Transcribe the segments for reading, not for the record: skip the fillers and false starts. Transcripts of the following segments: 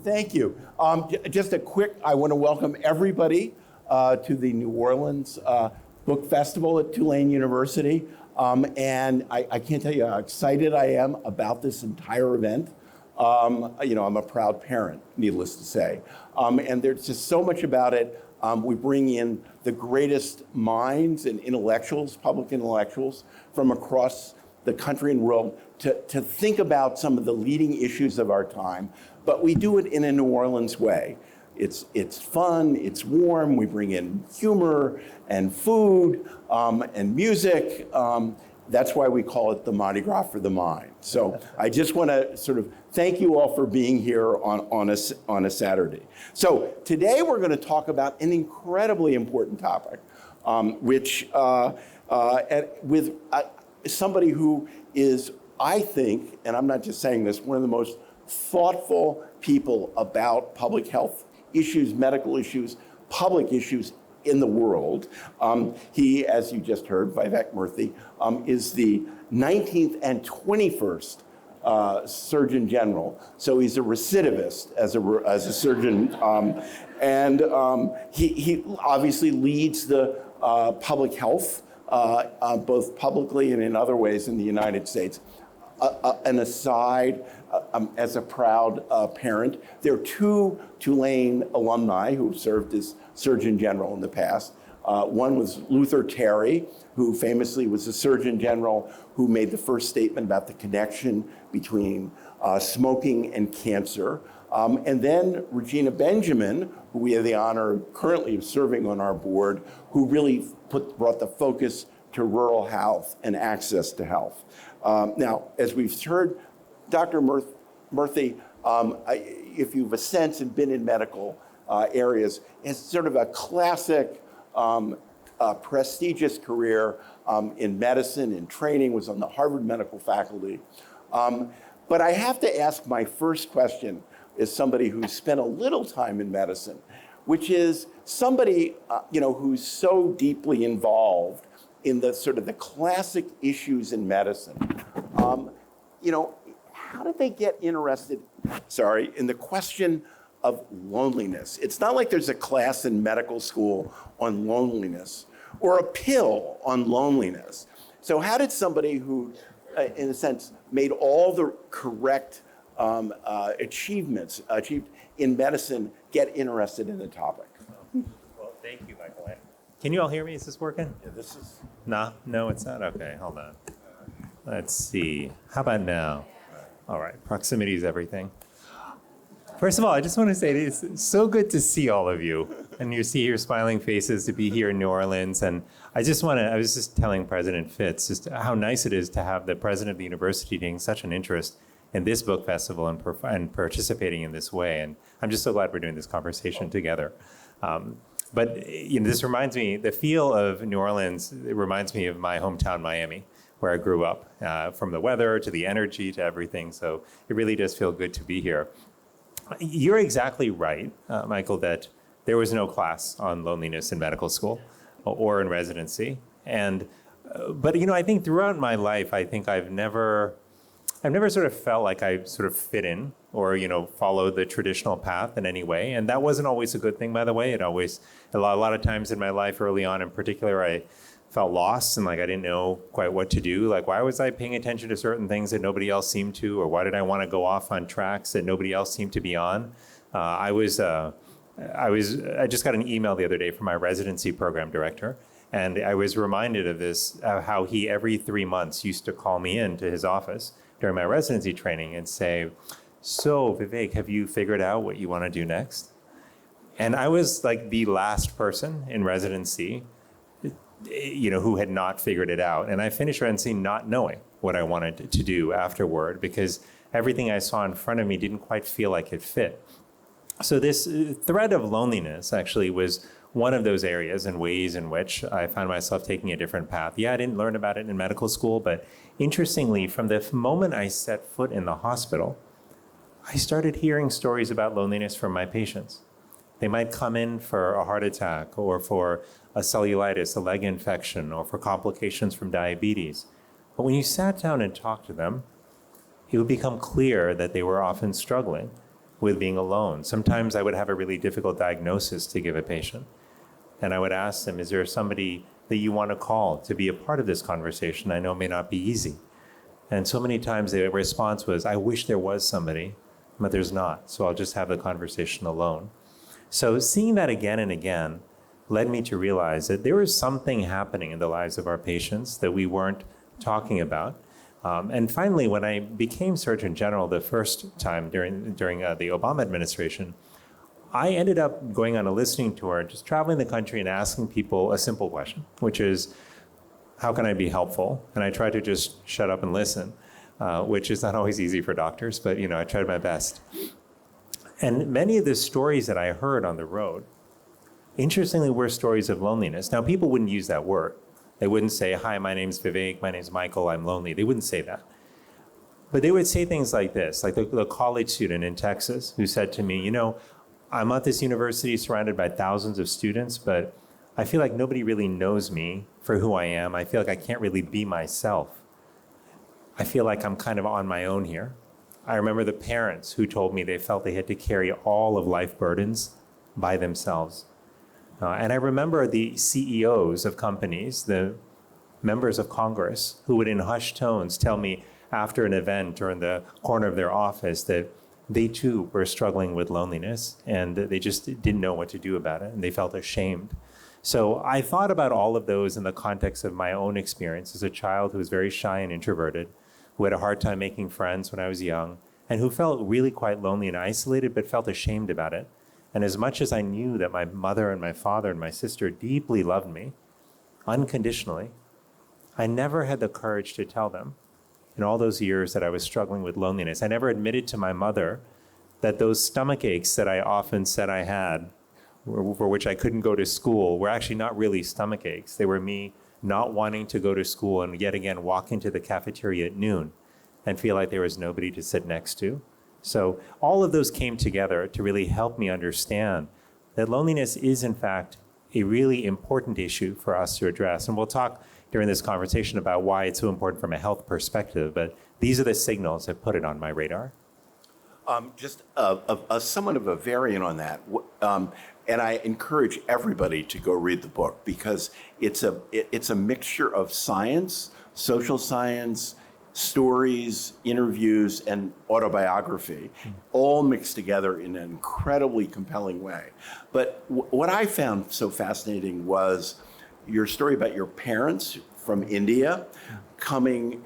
Thank you. Just a quick, I want to welcome everybody to the New Orleans Book Festival at Tulane University. And I can't tell you how excited I am about this entire event. I'm a proud parent, needless to say. And there's just so much about it. We bring in the greatest minds and intellectuals, public intellectuals from across the country and world to think about some of the leading issues of our time, but we do it in a New Orleans way. It's fun, it's warm, we bring in humor and food and music. That's why we call it the Mardi Gras for the mind. So I just want to sort of thank you all for being here on a Saturday. So today we're going to talk about an incredibly important topic, which with somebody who is, I think, and I'm not just saying this, one of the most thoughtful people about public health issues, medical issues, public issues in the world. He, as you just heard, Vivek Murthy, is the 19th and 21st Surgeon General. So he's a recidivist as a surgeon. And he obviously leads the public health, both publicly and in other ways in the United States. An aside, as a proud parent, there are two Tulane alumni who served as Surgeon General in the past. One was Luther Terry, who famously was the Surgeon General who made the first statement about the connection between smoking and cancer. And then Regina Benjamin, who we have the honor currently of serving on our board, who really brought the focus to rural health and access to health. Now, as we've heard, Dr. Murthy, if you've a sense and been in medical areas, has sort of a classic, prestigious career in medicine and training, was on the Harvard medical faculty. But I have to ask my first question as somebody who's spent a little time in medicine, which is somebody who's so deeply involved in the sort of the classic issues in medicine. How did they get interested, in the question of loneliness? It's not like there's a class in medical school on loneliness or a pill on loneliness. So how did somebody who, in a sense, made all the correct achievements achieved in medicine get interested in the topic? Well, thank you, Michael A. Can you all hear me? Is this working? Yeah, this is. No, it's not. Okay, hold on. Let's see. How about now? All right, proximity is everything. First of all, I just want to say it's so good to see all of you and you see your smiling faces, to be here in New Orleans. And I was just telling President Fitz just how nice it is to have the president of the university taking such an interest in this book festival and participating in this way. And I'm just so glad we're doing this conversation together. But this reminds me, the feel of New Orleans, it reminds me of my hometown, Miami, where I grew up, from the weather to the energy to everything. So it really does feel good to be here. You're exactly right, Michael, that there was no class on loneliness in medical school or in residency. But I think throughout my life, I think I've never sort of felt like I sort of fit in or, followed the traditional path in any way. And that wasn't always a good thing, by the way. A lot of times in my life early on in particular, I felt lost and like I didn't know quite what to do. Like, why was I paying attention to certain things that nobody else seemed to? Or why did I want to go off on tracks that nobody else seemed to be on? I just got an email the other day from my residency program director. And I was reminded of this, how he every 3 months used to call me into his office during my residency training and say, "So Vivek, have you figured out what you want to do next?" And I was like the last person in residency, who had not figured it out. And I finished residency not knowing what I wanted to do afterward because everything I saw in front of me didn't quite feel like it fit. So this thread of loneliness actually was one of those areas and ways in which I found myself taking a different path. Yeah, I didn't learn about it in medical school, but interestingly, from the moment I set foot in the hospital, I started hearing stories about loneliness from my patients. They might come in for a heart attack or for a cellulitis, a leg infection, or for complications from diabetes. But when you sat down and talked to them, it would become clear that they were often struggling with being alone. Sometimes I would have a really difficult diagnosis to give a patient. And I would ask them, is there somebody that you want to call to be a part of this conversation? I know it may not be easy. And so many times the response was, I wish there was somebody, but there's not. So I'll just have the conversation alone. So seeing that again and again led me to realize that there was something happening in the lives of our patients that we weren't talking about. And finally, when I became Surgeon General the first time during the Obama administration, I ended up going on a listening tour, just traveling the country and asking people a simple question, which is, how can I be helpful? And I tried to just shut up and listen, which is not always easy for doctors, but I tried my best. And many of the stories that I heard on the road, interestingly, were stories of loneliness. Now, people wouldn't use that word. They wouldn't say, hi, my name's Vivek, my name's Michael, I'm lonely. They wouldn't say that. But they would say things like this, like the college student in Texas who said to me, I'm at this university surrounded by thousands of students, but I feel like nobody really knows me for who I am. I feel like I can't really be myself. I feel like I'm kind of on my own here. I remember the parents who told me they felt they had to carry all of life burdens by themselves. And I remember the CEOs of companies, the members of Congress, who would in hushed tones tell me after an event or in the corner of their office that they too were struggling with loneliness and they just didn't know what to do about it and they felt ashamed. So I thought about all of those in the context of my own experience as a child who was very shy and introverted, who had a hard time making friends when I was young, and who felt really quite lonely and isolated but felt ashamed about it. And as much as I knew that my mother and my father and my sister deeply loved me, unconditionally, I never had the courage to tell them in all those years that I was struggling with loneliness. I never admitted to my mother that those stomach aches that I often said I had, for which I couldn't go to school, were actually not really stomach aches. They were me not wanting to go to school and yet again walk into the cafeteria at noon and feel like there was nobody to sit next to. So all of those came together to really help me understand that loneliness is in fact a really important issue for us to address. And we'll talk during this conversation about why it's so important from a health perspective, but these are the signals that put it on my radar. Just somewhat of a variant on that, and I encourage everybody to go read the book because it's a mixture of science, social science, stories, interviews, and autobiography, all mixed together in an incredibly compelling way. But what I found so fascinating was your story about your parents from India coming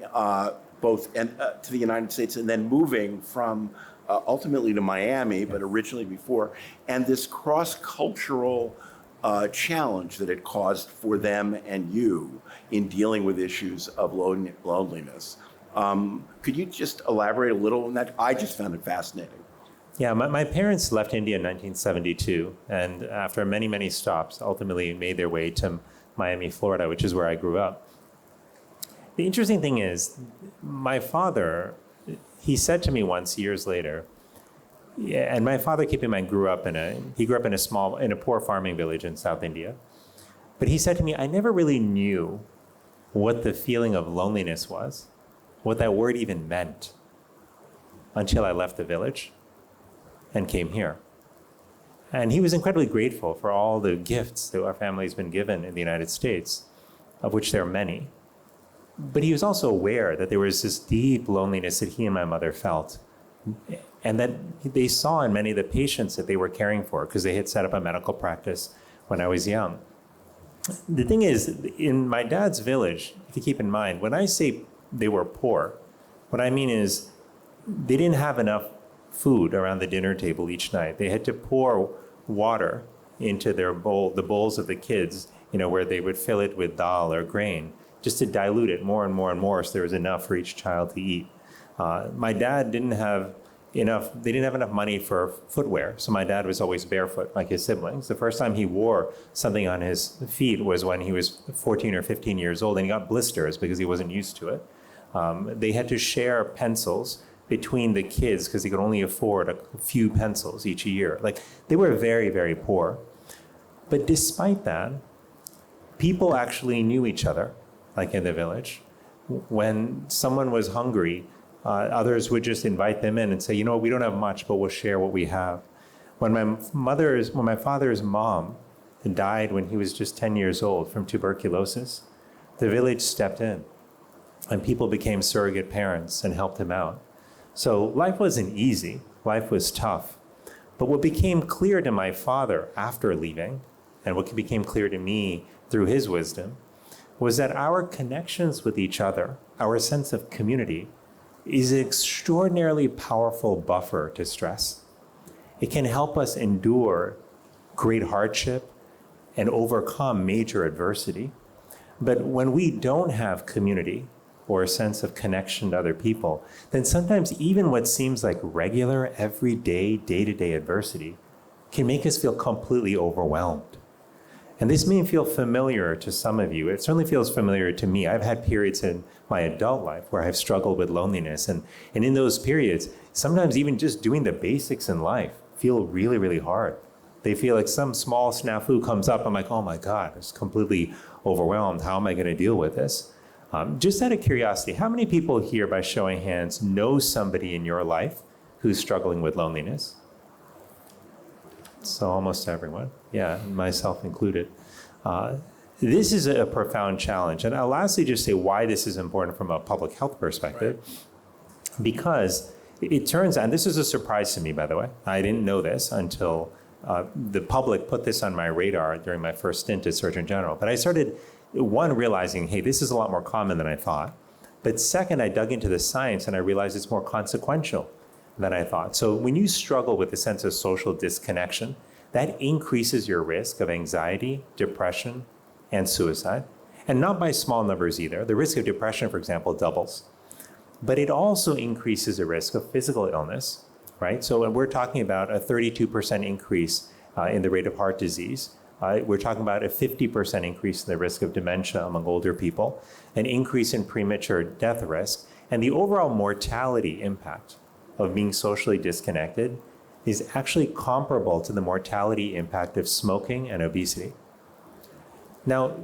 both to the United States and then moving from ultimately to Miami, but originally before, and this cross-cultural challenge that it caused for them and you in dealing with issues of loneliness. Could you just elaborate a little on that? I just found it fascinating. Yeah, my parents left India in 1972, and after many, many stops, ultimately made their way to Miami, Florida, which is where I grew up. The interesting thing is, my father, he said to me once years later, and my father, keep in mind, grew up in a poor farming village in South India. But he said to me, I never really knew what the feeling of loneliness was, what that word even meant, until I left the village and came here. And he was incredibly grateful for all the gifts that our family has been given in the United States, of which there are many. But he was also aware that there was this deep loneliness that he and my mother felt, and that they saw in many of the patients that they were caring for, because they had set up a medical practice when I was young. The thing is, in my dad's village, to keep in mind, when I say they were poor, what I mean is they didn't have enough food around the dinner table each night. They had to pour water into their bowl, the bowls of the kids, where they would fill it with dal or grain, just to dilute it more and more and more so there was enough for each child to eat. My dad didn't have enough money for footwear, so my dad was always barefoot like his siblings. The first time he wore something on his feet was when he was 14 or 15 years old, and he got blisters because he wasn't used to it. They had to share pencils between the kids because they could only afford a few pencils each year. Like, they were very, very poor. But despite that, people actually knew each other, like in the village. When someone was hungry, Others would just invite them in and say, we don't have much, but we'll share what we have. When my father's mom died when he was just 10 years old from tuberculosis, the village stepped in and people became surrogate parents and helped him out. So life wasn't easy, life was tough. But what became clear to my father after leaving, and what became clear to me through his wisdom, was that our connections with each other, our sense of community, is an extraordinarily powerful buffer to stress. It can help us endure great hardship and overcome major adversity. But when we don't have community or a sense of connection to other people, then sometimes even what seems like regular, everyday, day-to-day adversity can make us feel completely overwhelmed. And this may feel familiar to some of you. It certainly feels familiar to me. I've had periods in my adult life where I've struggled with loneliness. And in those periods, sometimes even just doing the basics in life feel really, really hard. They feel like some small snafu comes up. I'm like, oh my God, I'm just completely overwhelmed. How am I going to deal with this? Just out of curiosity, how many people here, by showing hands, know somebody in your life who's struggling with loneliness? So almost everyone, yeah, myself included. This is a profound challenge. And I'll lastly just say why this is important from a public health perspective. Right. Because it turns out, and this is a surprise to me, by the way, I didn't know this until the public put this on my radar during my first stint as Surgeon General. But I started, one, realizing, hey, this is a lot more common than I thought. But second, I dug into the science and I realized it's more consequential than I thought. So when you struggle with a sense of social disconnection, that increases your risk of anxiety, depression, and suicide. And not by small numbers either. The risk of depression, for example, doubles. But it also increases the risk of physical illness, right? So we're talking about a 32% increase in the rate of heart disease. We're talking about a 50% increase in the risk of dementia among older people, an increase in premature death risk, and the overall mortality impact of being socially disconnected is actually comparable to the mortality impact of smoking and obesity. Now,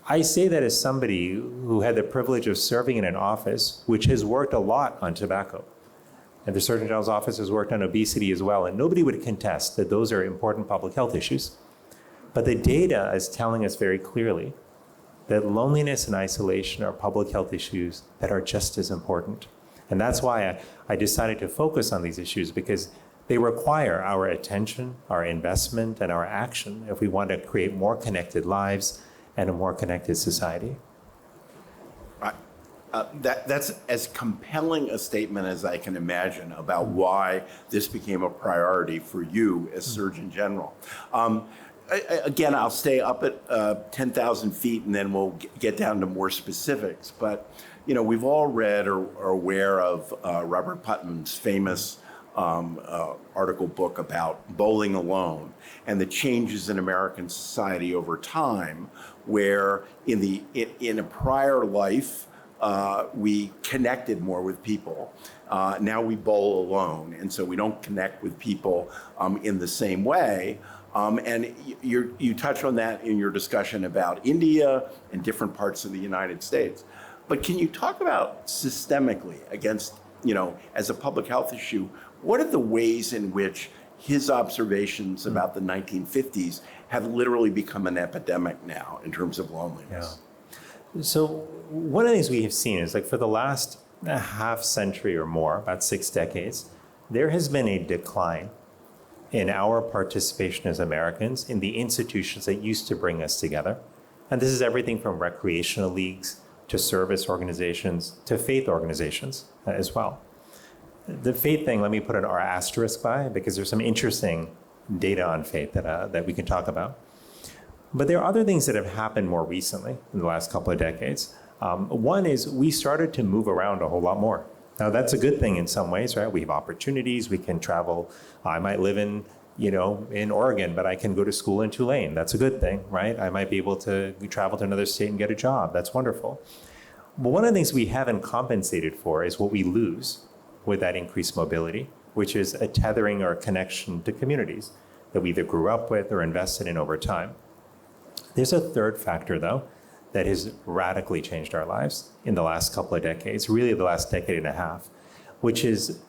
I say that as somebody who had the privilege of serving in an office which has worked a lot on tobacco. And the Surgeon General's office has worked on obesity as well, and nobody would contest that those are important public health issues. But the data is telling us very clearly that loneliness and isolation are public health issues that are just as important. And that's why I decided to focus on these issues, because they require our attention, our investment, and our action if we want to create more connected lives and a more connected society. That's as compelling a statement as I can imagine about why this became a priority for you as Surgeon General. Again, I'll stay up at 10,000 feet and then we'll get down to more specifics. But, we've all read or are aware of Robert Putnam's famous article book about bowling alone and the changes in American society over time, where in a prior life, we connected more with people. Now we bowl alone, and so we don't connect with people in the same way. And you touched on that in your discussion about India and different parts of the United States. But can you talk about systemically against, as a public health issue, what are the ways in which his observations about the 1950s have literally become an epidemic now in terms of loneliness? Yeah. So one of the things we have seen is, like, for the last half century or more, about 6 decades, there has been a decline in our participation as Americans in the institutions that used to bring us together. And this is everything from recreational leagues to service organizations to faith organizations as well. The faith thing, let me put an asterisk by, because there's some interesting data on faith that we can talk about. But there are other things that have happened more recently in the last couple of decades. One is we started to move around a whole lot more. Now, that's a good thing in some ways, right? We have opportunities, we can travel. I might live in Oregon, but I can go to school in Tulane. That's a good thing, right? I might be able to travel to another state and get a job. That's wonderful. But one of the things we haven't compensated for is what we lose with that increased mobility, which is a tethering or a connection to communities that we either grew up with or invested in over time. There's a third factor, though, that has radically changed our lives in the last couple of decades, really the last decade and a half, which is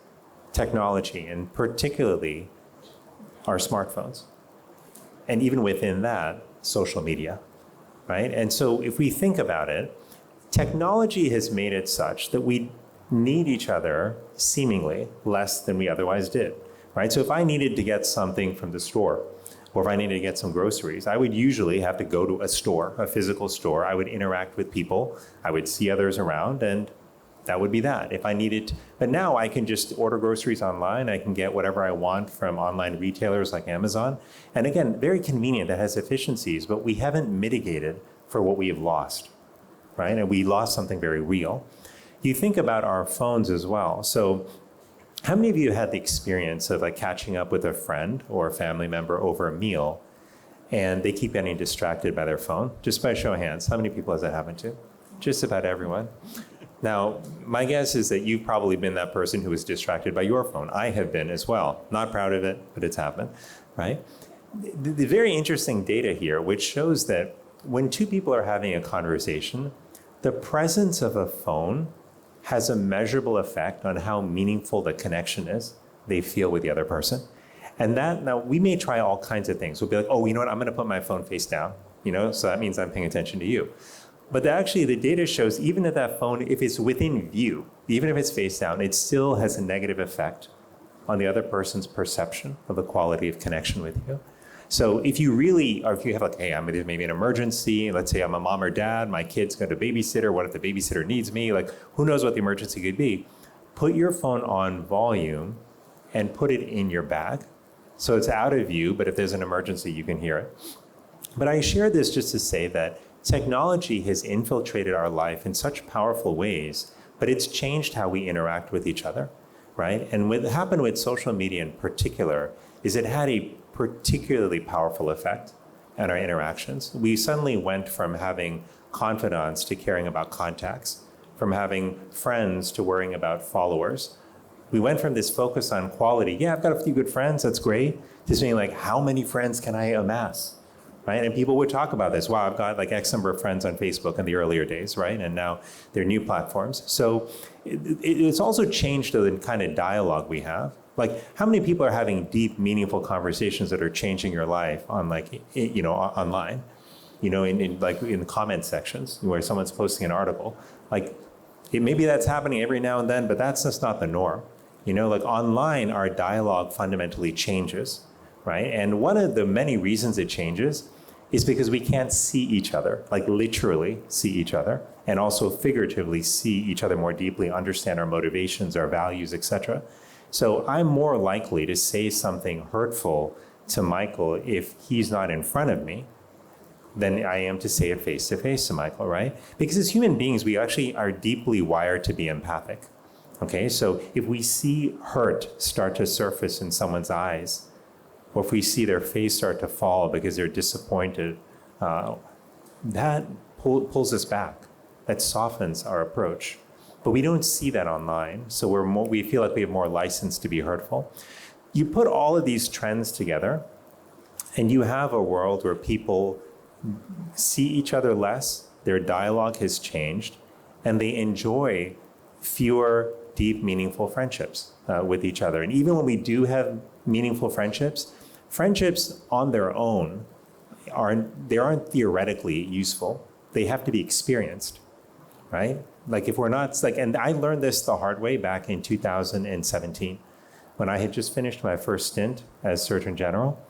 technology, and particularly our smartphones. And even within that, social media, right? And so if we think about it, technology has made it such that we need each other seemingly less than we otherwise did, right? So if I needed to get something from the store, or if I needed to get some groceries, I would usually have to go to a store, a physical store. I would interact with people, I would see others around, and that would be that. If I needed, but now I can just order groceries online. I can get whatever I want from online retailers like Amazon. And again, very convenient, that has efficiencies, but we haven't mitigated for what we have lost, right? And we lost something very real. You think about our phones as well. So how many of you had the experience of like catching up with a friend or a family member over a meal and they keep getting distracted by their phone? Just by a show of hands, how many people has that happened to? Just about everyone. Now, my guess is that you've probably been that person who was distracted by your phone. I have been as well. Not proud of it, but it's happened, right? The very interesting data here, which shows that when two people are having a conversation, the presence of a phone has a measurable effect on how meaningful the connection is they feel with the other person. And that, now we may try all kinds of things. We'll be like, oh, you know what, I'm gonna put my phone face down, so that means I'm paying attention to you. But actually the data shows even if that phone, if it's within view, even if it's face down, it still has a negative effect on the other person's perception of the quality of connection with you. So if you really, or if you have like, hey, I'm maybe an emergency, let's say I'm a mom or dad, my kid's going to babysitter, what if the babysitter needs me? Like, who knows what the emergency could be? Put your phone on volume and put it in your bag. So it's out of view, but if there's an emergency, you can hear it. But I share this just to say that technology has infiltrated our life in such powerful ways, but it's changed how we interact with each other, right? And what happened with social media in particular is it had a particularly powerful effect on our interactions. We suddenly went from having confidants to caring about contacts, from having friends to worrying about followers. We went from this focus on quality, yeah, I've got a few good friends, that's great, to saying like, how many friends can I amass? Right? And people would talk about this. Wow, I've got like X number of friends on Facebook in the earlier days, right? And now they're new platforms. So it's also changed the kind of dialogue we have. Like, how many people are having deep, meaningful conversations that are changing your life on like, online, in the comment sections where someone's posting an article. Like, maybe that's happening every now and then, but that's just not the norm. Like online, our dialogue fundamentally changes, right? And one of the many reasons it changes is because we can't see each other, like literally see each other, and also figuratively see each other more deeply, understand our motivations, our values, etc. So I'm more likely to say something hurtful to Michael if he's not in front of me than I am to say it face to face to Michael, right? Because as human beings, we actually are deeply wired to be empathic, okay? So if we see hurt start to surface in someone's eyes, or if we see their face start to fall because they're disappointed, that pulls us back. That softens our approach. But we don't see that online, so we feel like we have more license to be hurtful. You put all of these trends together, and you have a world where people see each other less, their dialogue has changed, and they enjoy fewer deep, meaningful friendships with each other. And even when we do have meaningful friendships on their own aren't theoretically useful. They have to be experienced, right? Like if we're not, and I learned this the hard way back in 2017 when I had just finished my first stint as Surgeon General.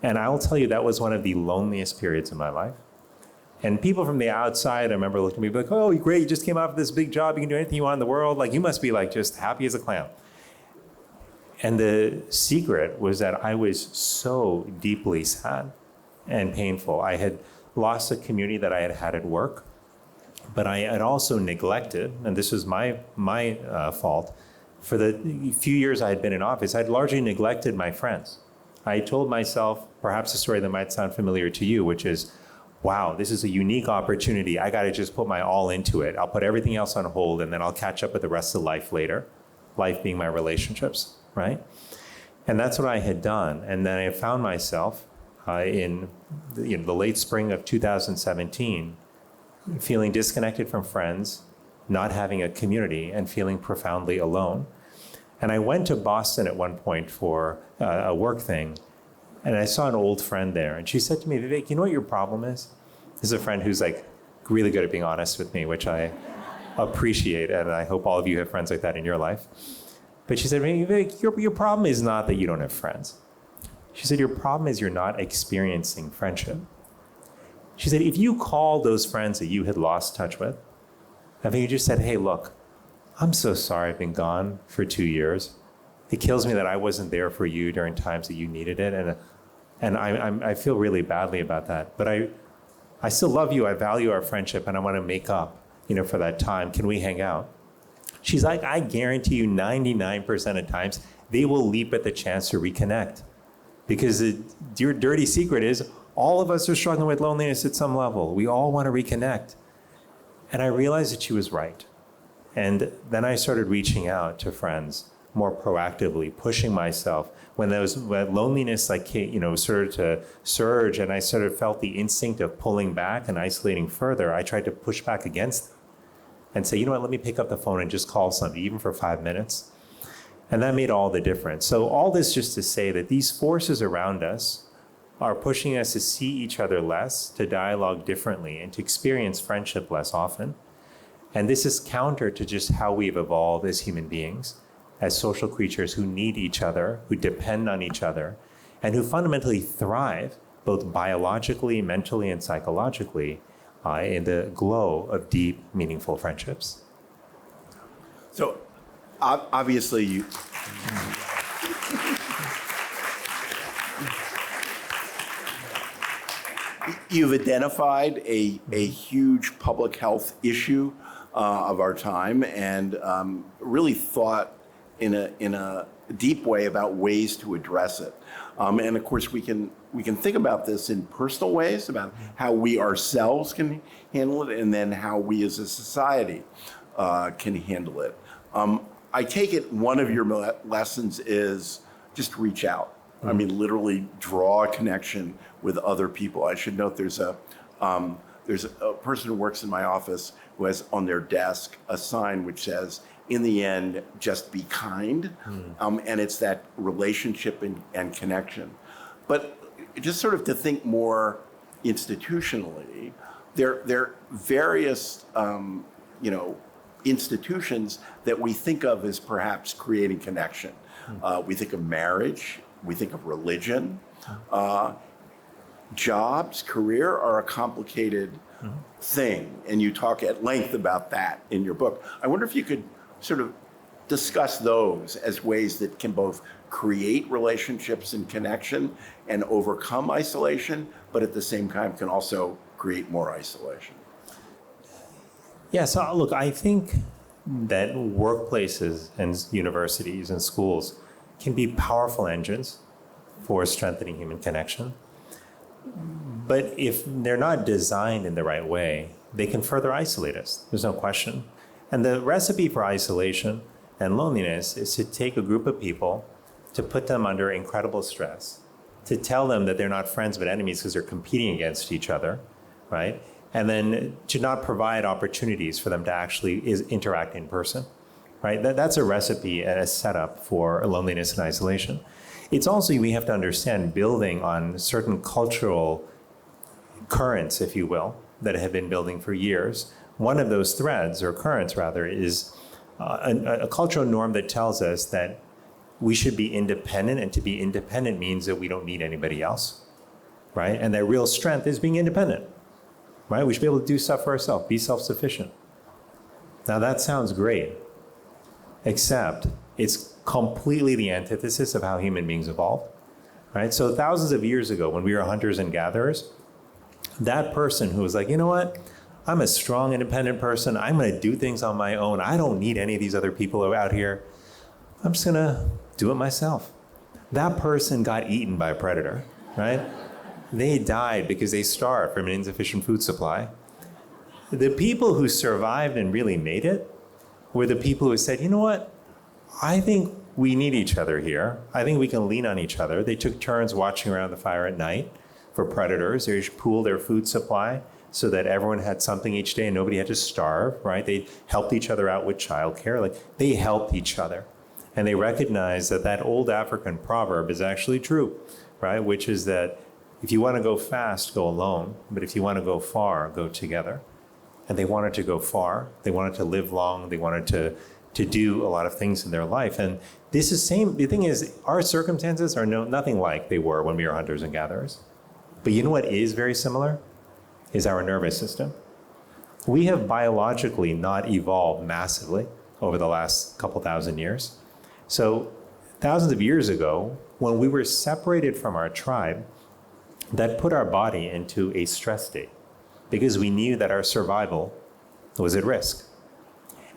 And I'll tell you, that was one of the loneliest periods in my life. And people from the outside, I remember looking at me like, oh, great, you just came out of this big job, you can do anything you want in the world. Like, you must be like just happy as a clam. And the secret was that I was so deeply sad and painful. I had lost a community that I had had at work, but I had also neglected, and this was my fault, for the few years I had been in office, I'd largely neglected my friends. I told myself, perhaps a story that might sound familiar to you, which is, wow, this is a unique opportunity. I got to just put my all into it. I'll put everything else on hold, and then I'll catch up with the rest of life later. Life being my relationships, right? And that's what I had done. And then I found myself in the late spring of 2017, feeling disconnected from friends, not having a community, and feeling profoundly alone. And I went to Boston at one point for a work thing, and I saw an old friend there. And she said to me, Vivek, you know what your problem is? This is a friend who's like really good at being honest with me, which I appreciate. And I hope all of you have friends like that in your life. But she said, Vivek, your problem is not that you don't have friends. She said, your problem is you're not experiencing friendship. She said, if you called those friends that you had lost touch with, I think you just said, hey, look, I'm so sorry I've been gone for 2 years. It kills me that I wasn't there for you during times that you needed it. And I feel really badly about that. But I still love you. I value our friendship, and I want to make up, for that time. Can we hang out? She's like, I guarantee you 99% of times, they will leap at the chance to reconnect. Because your dirty secret is all of us are struggling with loneliness at some level. We all want to reconnect. And I realized that she was right. And then I started reaching out to friends more proactively, pushing myself. When loneliness started to surge, and I sort of felt the instinct of pulling back and isolating further, I tried to push back against them and say, you know what, let me pick up the phone and just call somebody, even for 5 minutes. And that made all the difference. So all this just to say that these forces around us are pushing us to see each other less, to dialogue differently, and to experience friendship less often. And this is counter to just how we've evolved as human beings, as social creatures who need each other, who depend on each other, and who fundamentally thrive, both biologically, mentally, and psychologically, in the glow of deep, meaningful friendships. So obviously you've identified a huge public health issue of our time, and really thought in a deep way about ways to address it. And of course, we can think about this in personal ways, about how we ourselves can handle it, and then how we as a society can handle it. I take it one of your lessons is just reach out. I mean, literally draw a connection with other people. I should note there's a person who works in my office who has on their desk a sign which says, in the end, just be kind. And it's that relationship and connection. But just sort of to think more institutionally, there are various, institutions that we think of as perhaps creating connection. We think of marriage, we think of religion. Jobs, career are a complicated thing, and you talk at length about that in your book. I wonder if you could sort of discuss those as ways that can both create relationships and connection and overcome isolation, but at the same time can also create more isolation. Yeah, so look, I think that workplaces and universities and schools can be powerful engines for strengthening human connection. But if they're not designed in the right way, they can further isolate us. There's no question. And the recipe for isolation and loneliness is to take a group of people, to put them under incredible stress, to tell them that they're not friends but enemies because they're competing against each other, right? And then to not provide opportunities for them to actually interact in person, right? That's a recipe and a setup for loneliness and isolation. It's also, we have to understand, building on certain cultural currents, if you will, that have been building for years. One of those threads, or currents rather, is a cultural norm that tells us that we should be independent, and to be independent means that we don't need anybody else, right? And that real strength is being independent, right? We should be able to do stuff for ourselves, be self-sufficient. Now that sounds great, except it's completely the antithesis of how human beings evolved, right? So thousands of years ago, when we were hunters and gatherers, that person who was like, you know what? I'm a strong, independent person. I'm going to do things on my own. I don't need any of these other people out here. I'm just going to do it myself. That person got eaten by a predator, right? They died because they starved from an insufficient food supply. The people who survived and really made it were the people who said, you know what? I think we need each other here. I think we can lean on each other. They took turns watching around the fire at night for predators. They pooled their food supply so that everyone had something each day and nobody had to starve, right? They helped each other out with childcare. Like, they helped each other. And they recognize that that old African proverb is actually true, right? Which is that if you want to go fast, go alone. But if you want to go far, go together. And they wanted to go far. They wanted to live long. They wanted to do a lot of things in their life. And this is same. The thing is, our circumstances are nothing like they were when we were hunters and gatherers. But you know what is very similar? Is our nervous system. We have biologically not evolved massively over the last couple thousand years. So thousands of years ago, when we were separated from our tribe, that put our body into a stress state because we knew that our survival was at risk.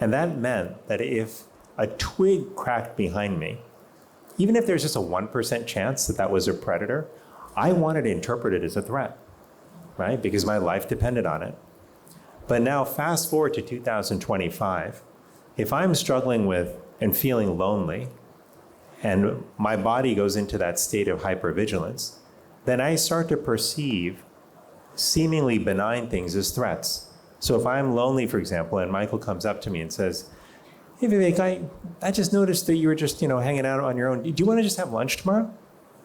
And that meant that if a twig cracked behind me, even if there's just a 1% chance that that was a predator, I wanted to interpret it as a threat, right? Because my life depended on it. But now fast forward to 2025, if I'm struggling with and feeling lonely, and my body goes into that state of hypervigilance, then I start to perceive seemingly benign things as threats. So if I'm lonely, for example, and Michael comes up to me and says, "Hey Vivek, I just noticed that you were just, hanging out on your own. Do you want to just have lunch tomorrow?"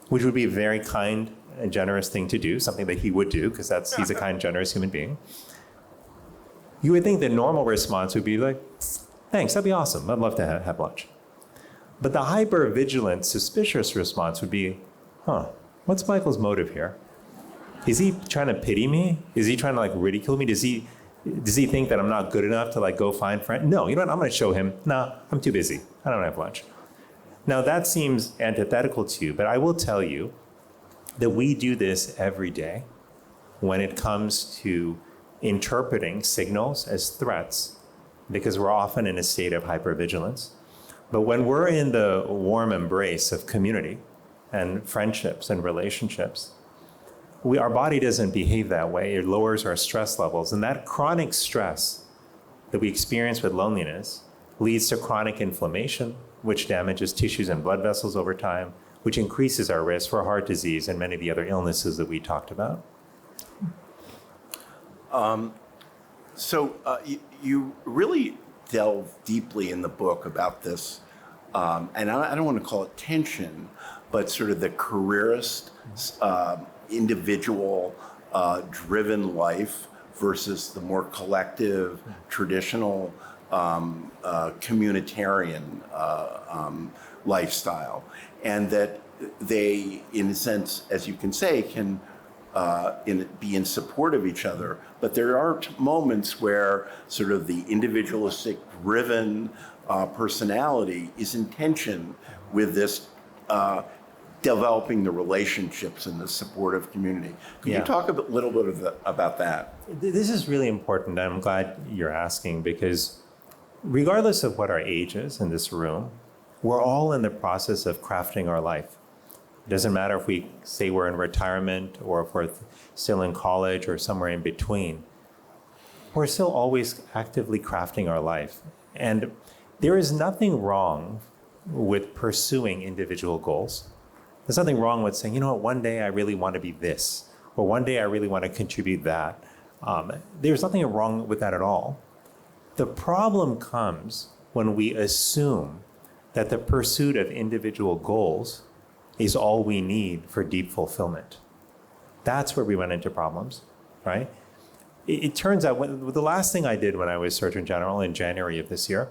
Which would be a very kind and generous thing to do, something that he would do, because he's a kind, generous human being. You would think the normal response would be like, "Thanks, that'd be awesome. I'd love to have lunch." But the hyper-vigilant, suspicious response would be, what's Michael's motive here? Is he trying to pity me? Is he trying to ridicule me? Does he think that I'm not good enough to go find friends? No, you know what? I'm going to show him, nah, I'm too busy. I don't have lunch. Now that seems antithetical to you, but I will tell you that we do this every day when it comes to interpreting signals as threats, because we're often in a state of hypervigilance. But when we're in the warm embrace of community and friendships and relationships, our body doesn't behave that way. It lowers our stress levels. And that chronic stress that we experience with loneliness leads to chronic inflammation, which damages tissues and blood vessels over time, which increases our risk for heart disease and many of the other illnesses that we talked about. You really delve deeply in the book about this, and I don't want to call it tension, but sort of the careerist, individual driven life versus the more collective, traditional, communitarian lifestyle. And that they, in a sense, as you can say, can be in support of each other. But there are moments where sort of the individualistic, driven personality is in tension with this developing the relationships and the supportive community. Could you talk a little bit about that? This is really important. I'm glad you're asking, because regardless of what our age is in this room, we're all in the process of crafting our life. It doesn't matter if we say we're in retirement or if we're still in college or somewhere in between. We're still always actively crafting our life. And there is nothing wrong with pursuing individual goals. There's nothing wrong with saying, one day I really want to be this, or one day I really want to contribute that. There's nothing wrong with that at all. The problem comes when we assume that the pursuit of individual goals is all we need for deep fulfillment. That's where we run into problems, right? It turns out the last thing I did when I was Surgeon General in January of this year,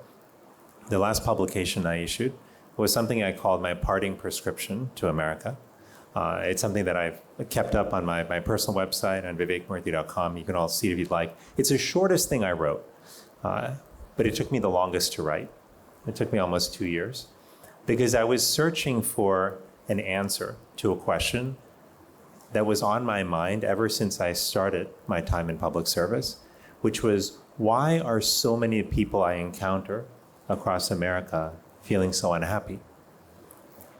the last publication I issued was something I called my parting prescription to America. It's something that I've kept up on my personal website on vivekmurthy.com. You can all see it if you'd like. It's the shortest thing I wrote, but it took me the longest to write. It took me almost 2 years because I was searching for an answer to a question that was on my mind ever since I started my time in public service, which was, why are so many people I encounter across America feeling so unhappy?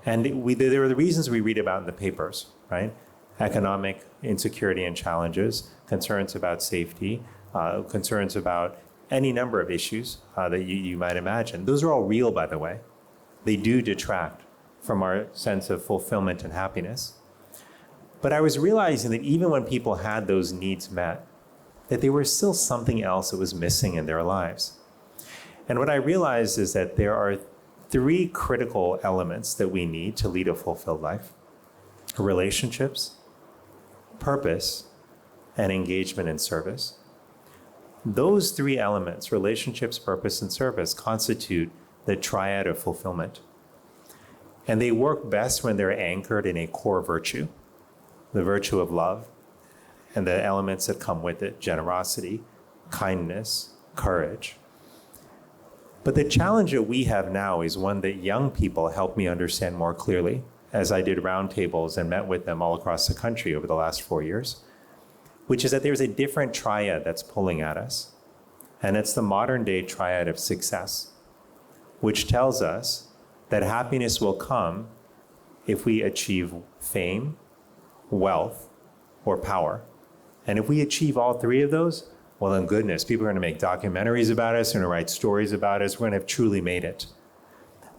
And there are the reasons we read about in the papers, right? Economic insecurity and challenges, concerns about safety, concerns about any number of issues that you might imagine. Those are all real, by the way. They do detract from our sense of fulfillment and happiness. But I was realizing that even when people had those needs met, that there was still something else that was missing in their lives. And what I realized is that there are three critical elements that we need to lead a fulfilled life: relationships, purpose, and engagement in service. Those three elements, relationships, purpose, and service, constitute the triad of fulfillment. And they work best when they're anchored in a core virtue, the virtue of love, and the elements that come with it: generosity, kindness, courage. But the challenge that we have now is one that young people help me understand more clearly as I did roundtables and met with them all across the country over the last 4 years, which is that there's a different triad that's pulling at us. And it's the modern day triad of success, which tells us that happiness will come if we achieve fame, wealth, or power. And if we achieve all three of those, well then goodness, people are gonna make documentaries about us, they're gonna write stories about us, we're gonna have truly made it.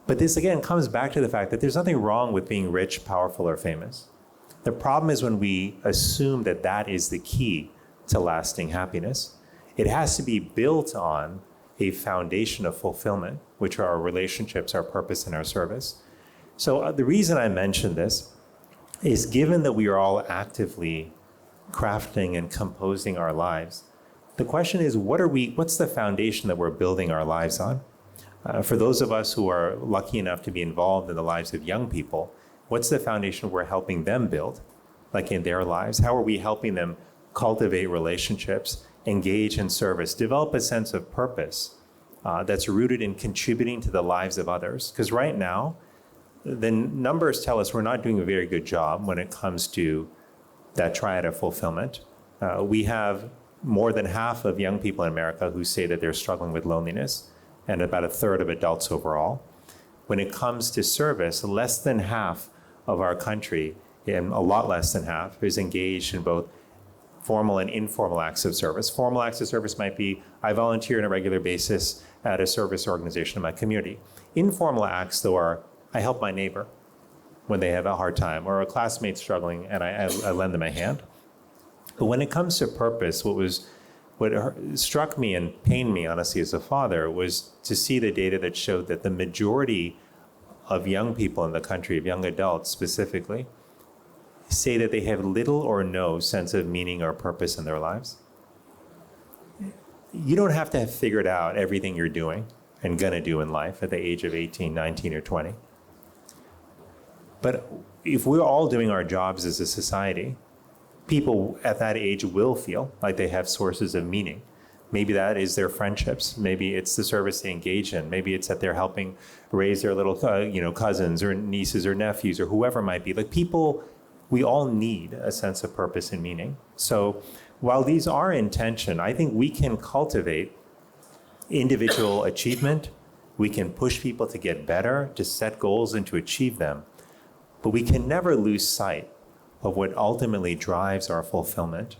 But this again comes back to the fact that there's nothing wrong with being rich, powerful, or famous. The problem is when we assume that that is the key to lasting happiness. It has to be built on a foundation of fulfillment, which are our relationships, our purpose, and our service. So the reason I mention this is, given that we are all actively crafting and composing our lives, the question is, what's the foundation that we're building our lives on? For those of us who are lucky enough to be involved in the lives of young people, what's the foundation we're helping them build, like in their lives? How are we helping them cultivate relationships, engage in service, develop a sense of purpose that's rooted in contributing to the lives of others? Because right now, the numbers tell us we're not doing a very good job when it comes to that triad of fulfillment. We have more than half of young people in America who say that they're struggling with loneliness, and about a third of adults overall. When it comes to service, less than half of our country, and a lot less than half, is engaged in both formal and informal acts of service. Formal acts of service might be, I volunteer on a regular basis at a service organization in my community. Informal acts, though, are, I help my neighbor when they have a hard time, or a classmate struggling and I lend them a hand. But when it comes to purpose, what struck me and pained me, honestly, as a father, was to see the data that showed that the majority of young people in the country, of young adults specifically, say that they have little or no sense of meaning or purpose in their lives. You don't have to have figured out everything you're doing and gonna do in life at the age of 18, 19, or 20. But if we're all doing our jobs as a society, people at that age will feel like they have sources of meaning. Maybe that is their friendships. Maybe it's the service they engage in. Maybe it's that they're helping raise their little cousins or nieces or nephews or whoever it might be. Like people, we all need a sense of purpose and meaning. So while these are in tension, I think we can cultivate individual achievement. We can push people to get better, to set goals and to achieve them. But we can never lose sight of what ultimately drives our fulfillment.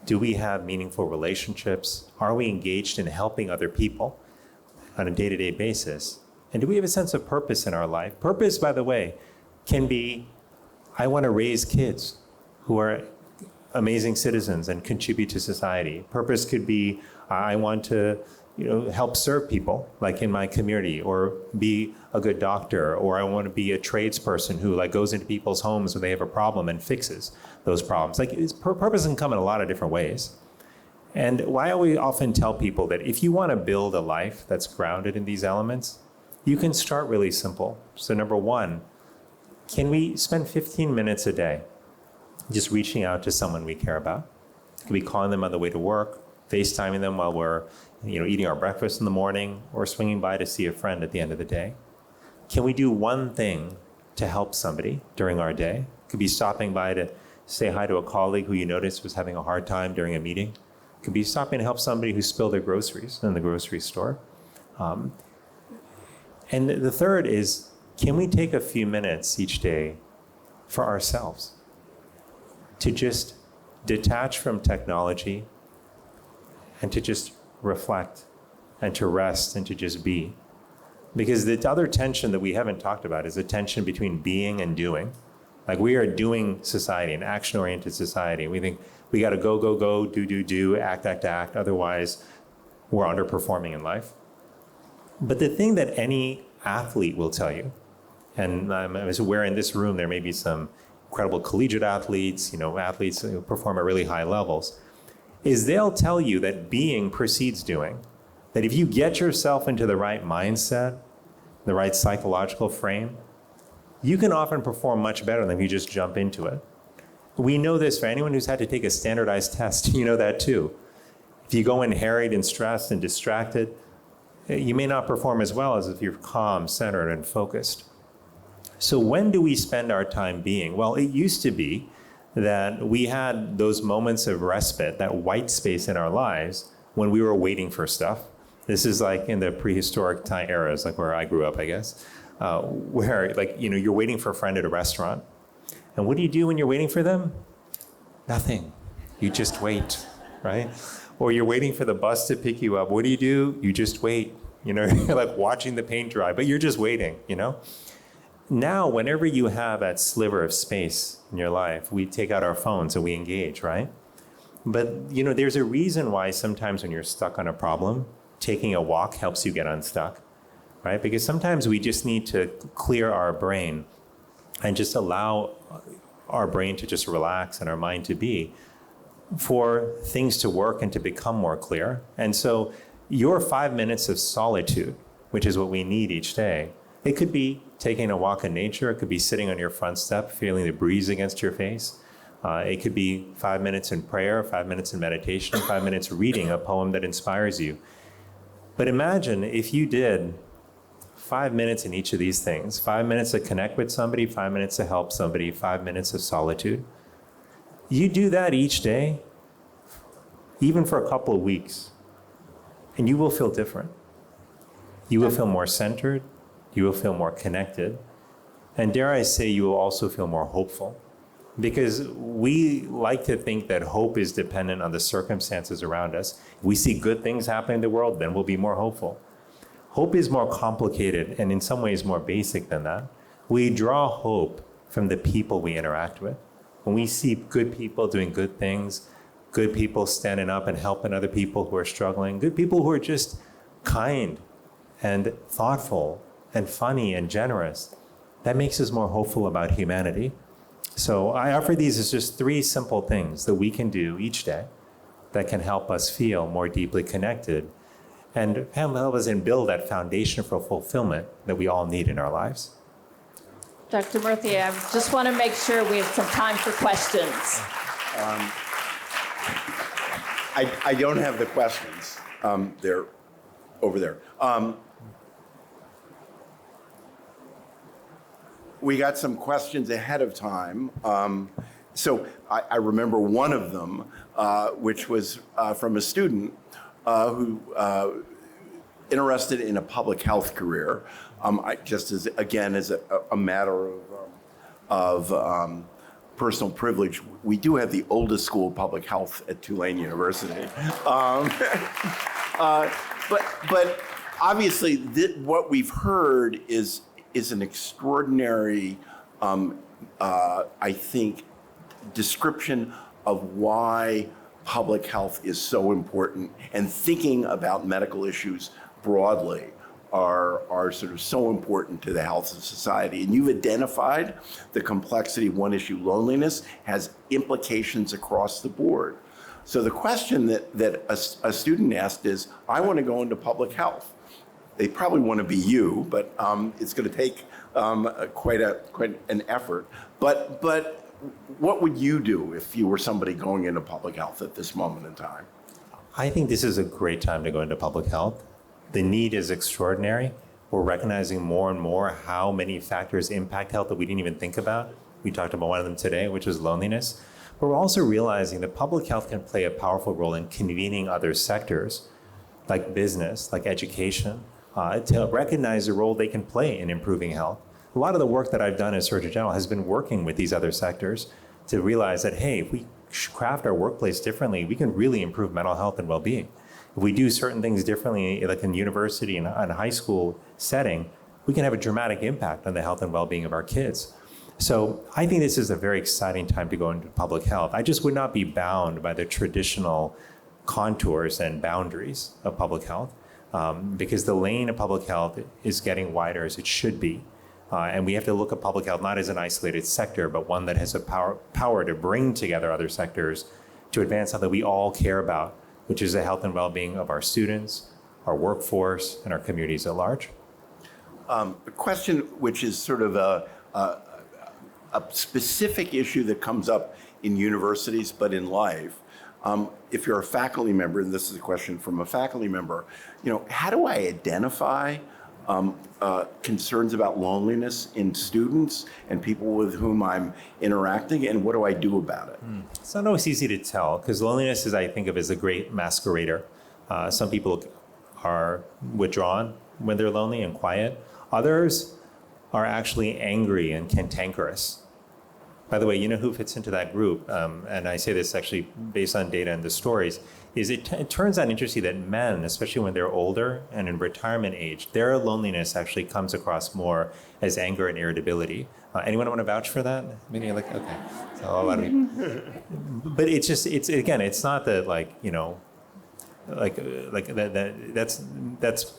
Do we have meaningful relationships? Are we engaged in helping other people on a day-to-day basis? And do we have a sense of purpose in our life? Purpose, by the way, can be, I want to raise kids who are amazing citizens and contribute to society. Purpose could be, I want to help serve people, like in my community, or be a good doctor, or I want to be a tradesperson who goes into people's homes when they have a problem and fixes those problems. Purpose can come in a lot of different ways. And why we often tell people that if you want to build a life that's grounded in these elements, you can start really simple. So number one, can we spend 15 minutes a day just reaching out to someone we care about? Can we calling them on the way to work, FaceTiming them while we're eating our breakfast in the morning, or swinging by to see a friend at the end of the day? Can we do one thing to help somebody during our day? Could be stopping by to say hi to a colleague who you noticed was having a hard time during a meeting. Could be stopping to help somebody who spilled their groceries in the grocery store. And the third is, can we take a few minutes each day for ourselves to just detach from technology and to just reflect and to rest and to just be? Because the other tension that we haven't talked about is the tension between being and doing. We are doing society, an action-oriented society. We think we got to go, do, act, otherwise we're underperforming in life. But the thing that any athlete will tell you, and I'm aware in this room there may be some incredible collegiate athletes, athletes who perform at really high levels, is they'll tell you that being precedes doing. That if you get yourself into the right mindset, the right psychological frame, you can often perform much better than if you just jump into it. We know this for anyone who's had to take a standardized test, you know that too. If you go in harried and stressed and distracted, you may not perform as well as if you're calm, centered, and focused. So when do we spend our time being? Well, it used to be that we had those moments of respite, that white space in our lives when we were waiting for stuff. This is like in the prehistoric time eras, like where I grew up, I guess, where you're waiting for a friend at a restaurant. And what do you do when you're waiting for them? Nothing. You just wait, right? Or you're waiting for the bus to pick you up. What do? You just wait. You're like watching the paint dry, but you're just waiting, Now, whenever you have that sliver of space in your life, we take out our phones and we engage, right? But, there's a reason why sometimes when you're stuck on a problem, taking a walk helps you get unstuck, right? Because sometimes we just need to clear our brain and just allow our brain to just relax and our mind to be for things to work and to become more clear. And so your 5 minutes of solitude, which is what we need each day, it could be taking a walk in nature. It could be sitting on your front step, feeling the breeze against your face. It could be 5 minutes in prayer, 5 minutes in meditation, 5 minutes reading a poem that inspires you. But imagine if you did 5 minutes in each of these things, 5 minutes to connect with somebody, 5 minutes to help somebody, 5 minutes of solitude. You do that each day, even for a couple of weeks, and you will feel different. You will feel more centered, you will feel more connected, and dare I say, you will also feel more hopeful. Because we like to think that hope is dependent on the circumstances around us. If we see good things happening in the world, then we'll be more hopeful. Hope is more complicated and in some ways more basic than that. We draw hope from the people we interact with. When we see good people doing good things, good people standing up and helping other people who are struggling, good people who are just kind and thoughtful and funny and generous, that makes us more hopeful about humanity. So I offer these as just 3 simple things that we can do each day that can help us feel more deeply connected and help us and build that foundation for fulfillment that we all need in our lives. Dr. Murthy, I just want to make sure we have some time for questions. I don't have the questions. They're over there. We got some questions ahead of time. So I remember one of them, which was from a student who interested in a public health career. Just as a matter of personal privilege, we do have the oldest school of public health at Tulane University. But obviously, what we've heard is an extraordinary, I think, description of why public health is so important, and thinking about medical issues broadly are sort of so important to the health of society. And you've identified the complexity of one issue. Loneliness has implications across the board. So the question that a student asked is, I want to go into public health. They probably want to be you, but it's going to take quite an effort. But what would you do if you were somebody going into public health at this moment in time? I think this is a great time to go into public health. The need is extraordinary. We're recognizing more and more how many factors impact health that we didn't even think about. We talked about one of them today, which is loneliness. But we're also realizing that public health can play a powerful role in convening other sectors, like business, like education, to recognize the role they can play in improving health. A lot of the work that I've done as Surgeon General has been working with these other sectors to realize that, hey, if we craft our workplace differently, we can really improve mental health and well-being. If we do certain things differently, like in university and high school setting, we can have a dramatic impact on the health and well-being of our kids. So I think this is a very exciting time to go into public health. I just would not be bound by the traditional contours and boundaries of public health. because the lane of public health is getting wider as it should be. And we have to look at public health not as an isolated sector, but one that has a power to bring together other sectors to advance something we all care about, which is the health and well-being of our students, our workforce, and our communities at large. A question which is sort of a specific issue that comes up in universities, but in life. If you're a faculty member, and this is a question from a faculty member, how do I identify concerns about loneliness in students and people with whom I'm interacting, and what do I do about it? It's not always easy to tell, because loneliness is, I think of as a great masquerader. Some people are withdrawn when they're lonely and quiet. Others are actually angry and cantankerous. By the way, you know who fits into that group? And I say this actually based on data and the stories, is it turns out interesting that men, especially when they're older and in retirement age, their loneliness actually comes across more as anger and irritability. Anyone want to vouch for that? Maybe you're like, okay. So a lot of people. But it's just, again, it's not that that's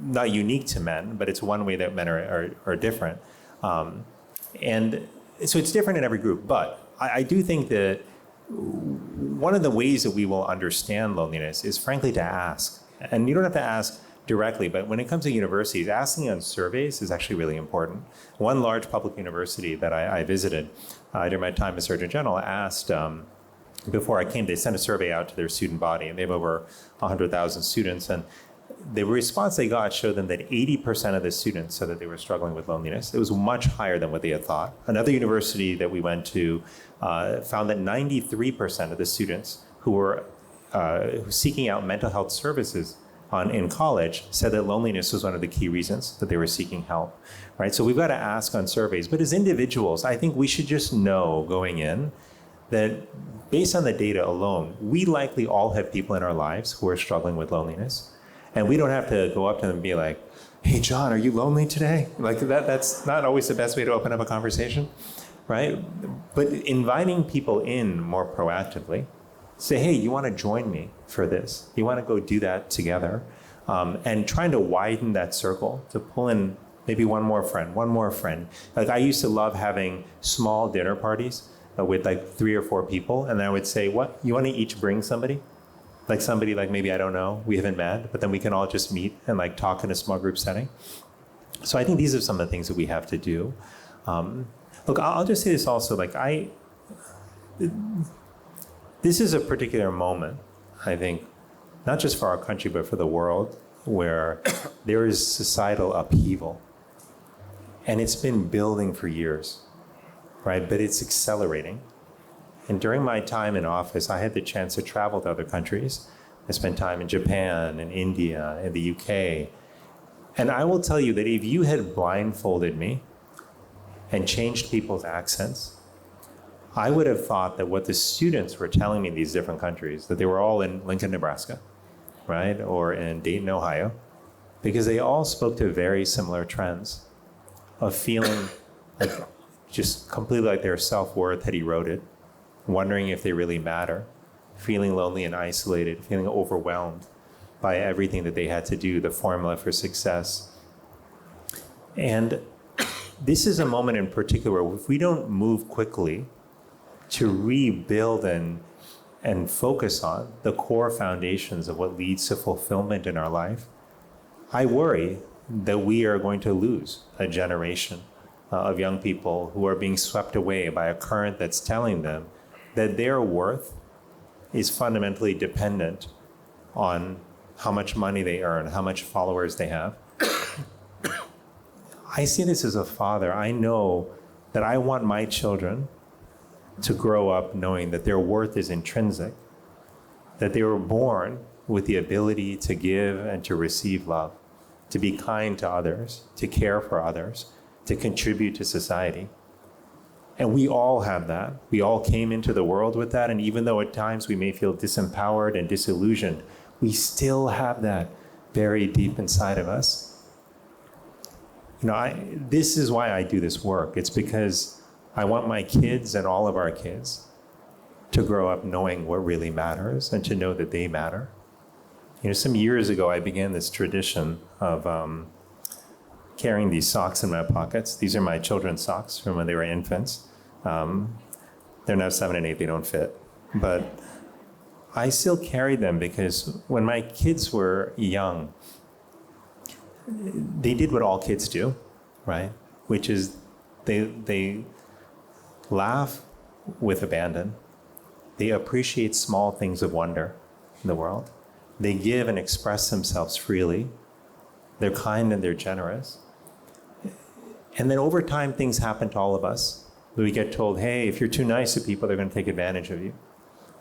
not unique to men, but it's one way that men are different. And so it's different in every group, but I do think that one of the ways that we will understand loneliness is frankly to ask. And you don't have to ask directly, but when it comes to universities, asking on surveys is actually really important. One large public university that I visited during my time as Surgeon General asked, before I came, they sent a survey out to their student body, and they have over 100,000 students. And the response they got showed them that 80% of the students said that they were struggling with loneliness. It was much higher than what they had thought. Another university that we went to found that 93% of the students who were seeking out mental health services in college said that loneliness was one of the key reasons that they were seeking help, right? So we've got to ask on surveys. But as individuals, I think we should just know going in that based on the data alone, we likely all have people in our lives who are struggling with loneliness. And we don't have to go up to them and be like, hey, John, are you lonely today? Like that's not always the best way to open up a conversation, right? But inviting people in more proactively, say, hey, you want to join me for this? You want to go do that together? And trying to widen that circle to pull in maybe one more friend. Like I used to love having small dinner parties with like 3 or 4 people. And I would say, what, you want to each bring somebody? Like somebody like maybe I don't know, we haven't met, but then we can all just meet and like talk in a small group setting. So I think these are some of the things that we have to do. Look, I'll just say this also, like this is a particular moment, I think, not just for our country, but for the world, where there is societal upheaval. And it's been building for years, right? But it's accelerating. And during my time in office, I had the chance to travel to other countries. I spent time in Japan and India and the UK. And I will tell you that if you had blindfolded me and changed people's accents, I would have thought that what the students were telling me in these different countries, that they were all in Lincoln, Nebraska, right? Or in Dayton, Ohio, because they all spoke to very similar trends of feeling like just completely like their self-worth had eroded, wondering if they really matter, feeling lonely and isolated, feeling overwhelmed by everything that they had to do, the formula for success. And this is a moment in particular where if we don't move quickly to rebuild and focus on the core foundations of what leads to fulfillment in our life, I worry that we are going to lose a generation of young people who are being swept away by a current that's telling them that their worth is fundamentally dependent on how much money they earn, how much followers they have. I see this as a father. I know that I want my children to grow up knowing that their worth is intrinsic, that they were born with the ability to give and to receive love, to be kind to others, to care for others, to contribute to society. And we all have that. We all came into the world with that. And even though at times we may feel disempowered and disillusioned, we still have that buried deep inside of us. This is why I do this work. It's because I want my kids and all of our kids to grow up knowing what really matters and to know that they matter. Some years ago, I began this tradition of carrying these socks in my pockets. These are my children's socks from when they were infants. They're now 7 and 8, they don't fit. But I still carry them because when my kids were young, they did what all kids do, right? Which is they laugh with abandon. They appreciate small things of wonder in the world. They give and express themselves freely. They're kind and they're generous. And then over time, things happen to all of us. We get told, hey, if you're too nice to people, they're going to take advantage of you,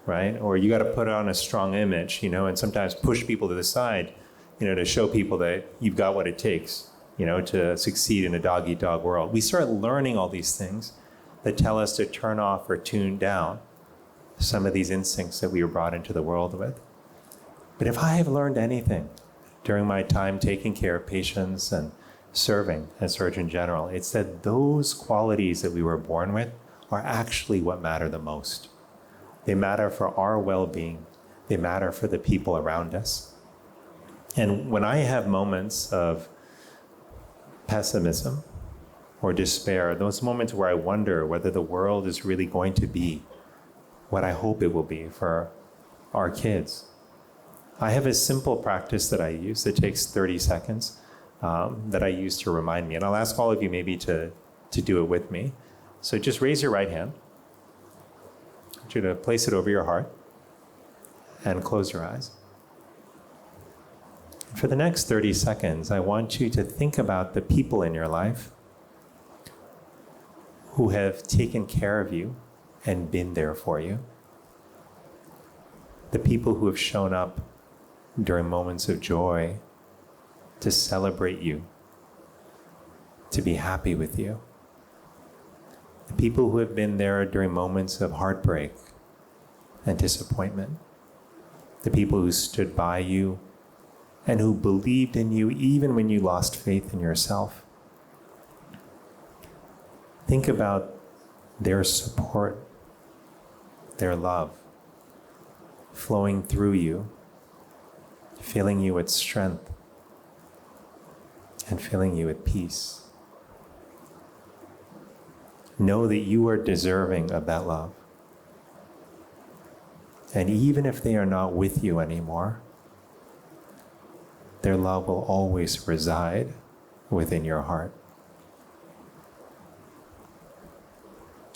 right? Or you got to put on a strong image, and sometimes push people to the side, to show people that you've got what it takes, to succeed in a dog-eat-dog world. We start learning all these things that tell us to turn off or tune down some of these instincts that we were brought into the world with. But if I have learned anything during my time taking care of patients and serving as Surgeon General, it's that those qualities that we were born with are actually what matter the most. They matter for our well-being. They matter for the people around us. And when I have moments of pessimism or despair, those moments where I wonder whether the world is really going to be what I hope it will be for our kids, I have a simple practice that I use that takes 30 seconds that I use to remind me. And I'll ask all of you maybe to do it with me. So just raise your right hand. I want you to place it over your heart and close your eyes. For the next 30 seconds, I want you to think about the people in your life who have taken care of you and been there for you. The people who have shown up during moments of joy to celebrate you, to be happy with you. The people who have been there during moments of heartbreak and disappointment. The people who stood by you and who believed in you even when you lost faith in yourself. Think about their support, their love flowing through you, filling you with strength and filling you with peace. Know that you are deserving of that love. And even if they are not with you anymore, their love will always reside within your heart.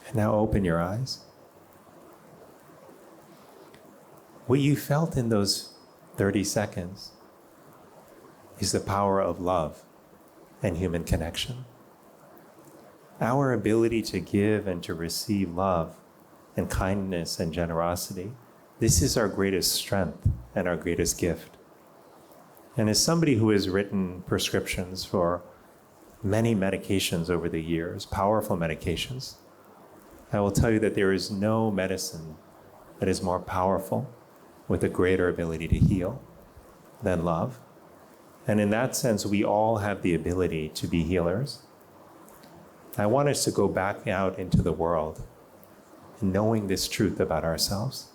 And now open your eyes. What you felt in those 30 seconds is the power of love and human connection. Our ability to give and to receive love and kindness and generosity, this is our greatest strength and our greatest gift. And as somebody who has written prescriptions for many medications over the years, powerful medications, I will tell you that there is no medicine that is more powerful with a greater ability to heal than love. And in that sense, we all have the ability to be healers. I want us to go back out into the world knowing this truth about ourselves,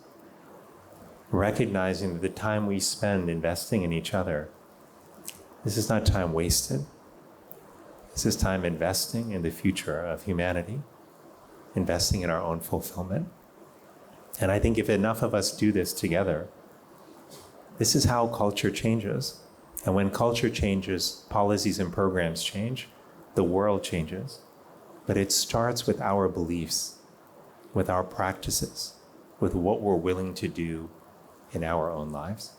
recognizing that the time we spend investing in each other, this is not time wasted. This is time investing in the future of humanity, investing in our own fulfillment. And I think if enough of us do this together, this is how culture changes. And when culture changes, policies and programs change, the world changes. But it starts with our beliefs, with our practices, with what we're willing to do in our own lives.